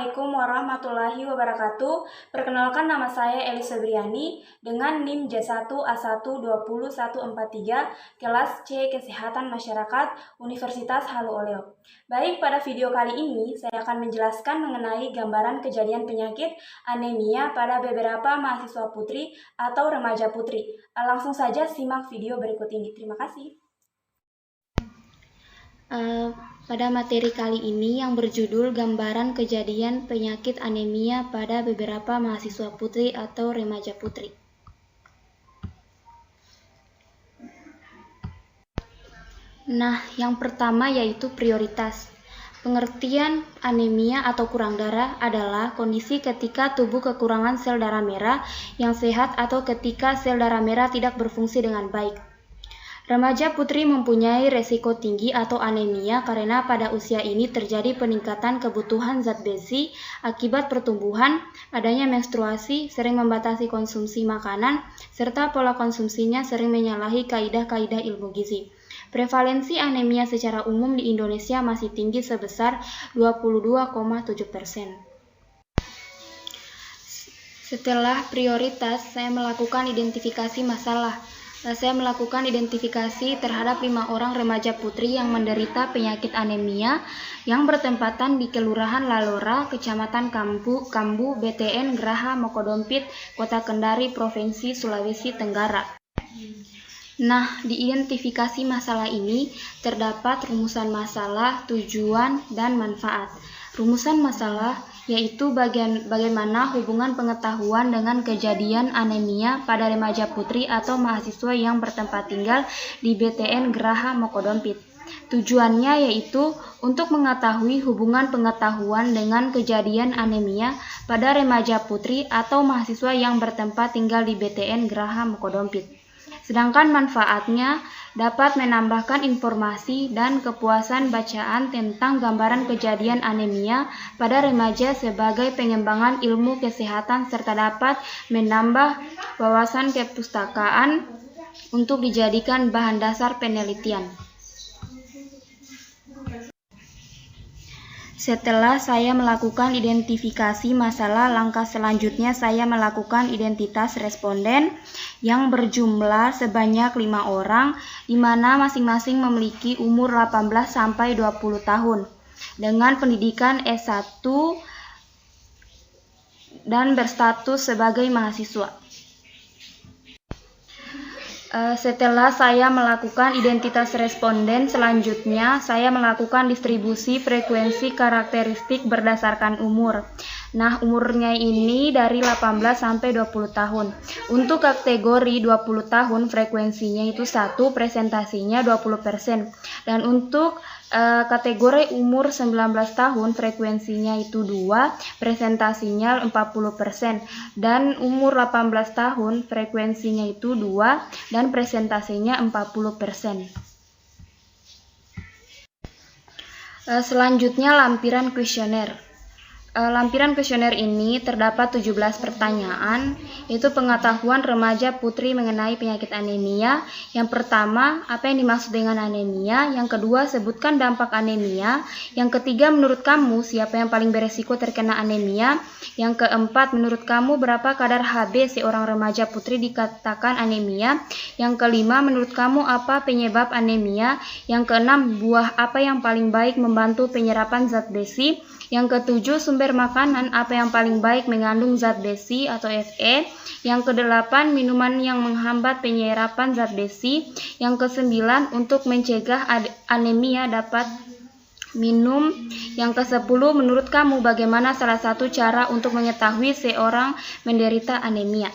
Assalamualaikum warahmatullahi wabarakatuh. Perkenalkan, nama saya Elis Febriani dengan NIM J1A1201143 kelas C Kesehatan Masyarakat Universitas Halu Oleo. Baik, pada video kali ini saya akan menjelaskan mengenai gambaran kejadian penyakit anemia pada beberapa mahasiswa putri atau remaja putri. Langsung saja simak video berikut ini. Terima kasih. Pada materi kali ini yang berjudul gambaran kejadian penyakit anemia pada beberapa mahasiswa putri atau remaja putri. Nah, yang pertama yaitu prioritas. Pengertian anemia atau kurang darah adalah kondisi ketika tubuh kekurangan sel darah merah yang sehat atau ketika sel darah merah tidak berfungsi dengan baik. Remaja putri mempunyai resiko tinggi atau anemia karena pada usia ini terjadi peningkatan kebutuhan zat besi akibat pertumbuhan, adanya menstruasi, sering membatasi konsumsi makanan, serta pola konsumsinya sering menyalahi kaidah-kaidah ilmu gizi. Prevalensi anemia secara umum di Indonesia masih tinggi sebesar 22,7%. Setelah prioritas, saya melakukan identifikasi masalah. Saya melakukan identifikasi terhadap 5 orang remaja putri yang menderita penyakit anemia yang bertempatan di Kelurahan Lalora, Kecamatan Kambu, BTN, Geraha, Mokodompit, Kota Kendari, Provinsi Sulawesi Tenggara. Nah, di identifikasi masalah ini terdapat rumusan masalah, tujuan, dan manfaat. Rumusan masalah yaitu bagaimana hubungan pengetahuan dengan kejadian anemia pada remaja putri atau mahasiswa yang bertempat tinggal di BTN Geraha Mokodompit. Tujuannya yaitu untuk mengetahui hubungan pengetahuan dengan kejadian anemia pada remaja putri atau mahasiswa yang bertempat tinggal di BTN Geraha Mokodompit. Sedangkan manfaatnya dapat menambahkan informasi dan kepuasan bacaan tentang gambaran kejadian anemia pada remaja sebagai pengembangan ilmu kesehatan serta dapat menambah wawasan kepustakaan untuk dijadikan bahan dasar penelitian. Setelah saya melakukan identifikasi masalah, langkah selanjutnya saya melakukan identitas responden yang berjumlah sebanyak 5 orang, di mana masing-masing memiliki umur 18 sampai 20 tahun dengan pendidikan S1 dan berstatus sebagai mahasiswa. Setelah saya melakukan identitas responden, selanjutnya saya melakukan distribusi frekuensi karakteristik berdasarkan umur. Nah, umurnya ini dari 18 sampai 20 tahun. Untuk kategori 20 tahun frekuensinya itu 1, presentasinya 20%. Dan untuk kategori umur 19 tahun frekuensinya itu 2, presentasinya 40%. Dan umur 18 tahun frekuensinya itu 2 dan presentasinya 40%. Selanjutnya lampiran kuesioner. Lampiran kuesioner ini terdapat 17 pertanyaan, yaitu pengetahuan remaja putri mengenai penyakit anemia. Yang pertama, apa yang dimaksud dengan anemia? Yang kedua, sebutkan dampak anemia. Yang ketiga, menurut kamu siapa yang paling beresiko terkena anemia? Yang keempat, menurut kamu berapa kadar Hb seorang remaja putri dikatakan anemia? Yang kelima, menurut kamu apa penyebab anemia? Yang keenam, buah apa yang paling baik membantu penyerapan zat besi? Yang ketujuh, sumber makanan apa yang paling baik mengandung zat besi atau Fe. Yang kedelapan, minuman yang menghambat penyerapan zat besi. Yang kesembilan, untuk mencegah anemia dapat minum. Yang kesepuluh, menurut kamu bagaimana salah satu cara untuk mengetahui seorang menderita anemia?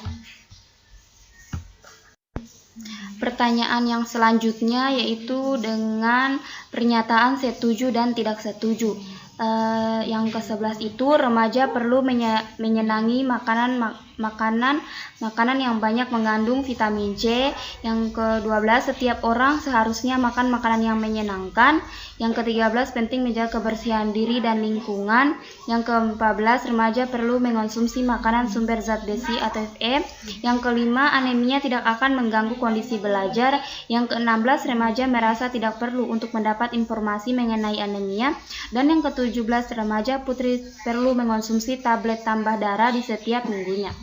Pertanyaan yang selanjutnya yaitu dengan pernyataan setuju dan tidak setuju. Yang ke-11 itu remaja perlu menyenangi makanan yang banyak mengandung vitamin C. Yang ke-12 setiap orang seharusnya makan makanan yang menyenangkan. Yang ke-13 penting menjaga kebersihan diri dan lingkungan. Yang ke-14 remaja perlu mengonsumsi makanan sumber zat besi atau Fe. Yang ke-5 anemia tidak akan mengganggu kondisi belajar. Yang ke-16 remaja merasa tidak perlu untuk mendapat informasi mengenai anemia. Dan yang ke-7 remaja putri perlu mengonsumsi tablet tambah darah di setiap minggunya.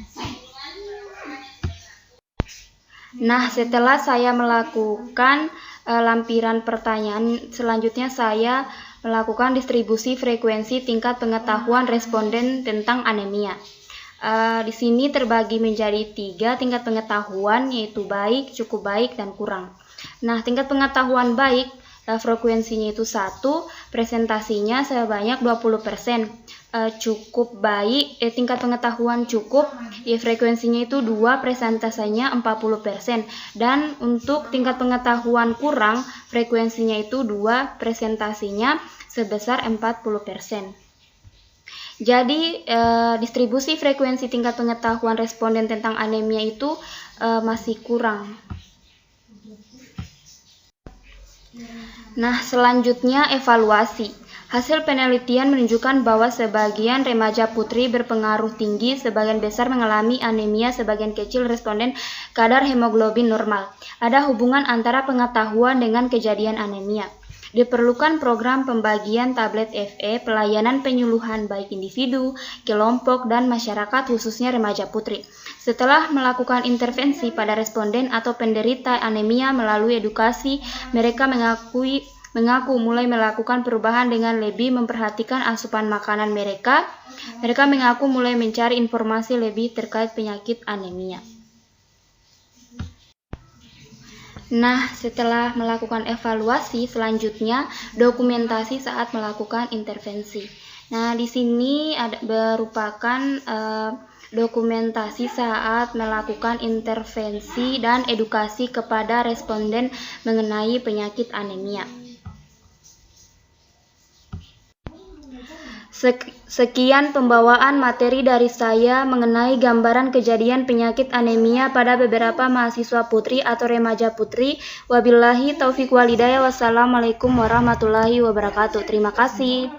Nah, setelah saya melakukan lampiran pertanyaan, selanjutnya saya melakukan distribusi frekuensi tingkat pengetahuan responden tentang anemia. Di sini terbagi menjadi 3 tingkat pengetahuan, yaitu baik, cukup baik, dan kurang. Nah, tingkat pengetahuan baik, frekuensinya itu 1, presentasinya sebanyak 20%. Cukup baik, tingkat pengetahuan cukup, frekuensinya itu 2, presentasinya 40%. Dan untuk tingkat pengetahuan kurang, frekuensinya itu 2, presentasinya sebesar 40%. Jadi, distribusi frekuensi tingkat pengetahuan responden tentang anemia itu masih kurang. Nah, selanjutnya evaluasi. Hasil penelitian menunjukkan bahwa sebagian remaja putri berpengaruh tinggi, sebagian besar mengalami anemia, sebagian kecil responden kadar hemoglobin normal. Ada hubungan antara pengetahuan dengan kejadian anemia. Diperlukan program pembagian tablet FE, pelayanan penyuluhan baik individu, kelompok, dan masyarakat khususnya remaja putri. Setelah melakukan intervensi pada responden atau penderita anemia melalui edukasi, mereka mengaku mulai melakukan perubahan dengan lebih memperhatikan asupan makanan mereka. Mereka mengaku mulai mencari informasi lebih terkait penyakit anemia. Nah, setelah melakukan evaluasi, selanjutnya dokumentasi saat melakukan intervensi. Nah, di sini merupakan dokumentasi saat melakukan intervensi dan edukasi kepada responden mengenai penyakit anemia. Sekian pembawaan materi dari saya mengenai gambaran kejadian penyakit anemia pada beberapa mahasiswa putri atau remaja putri. Wabillahi taufiq walhidayah. Wassalamualaikum warahmatullahi wabarakatuh. Terima kasih.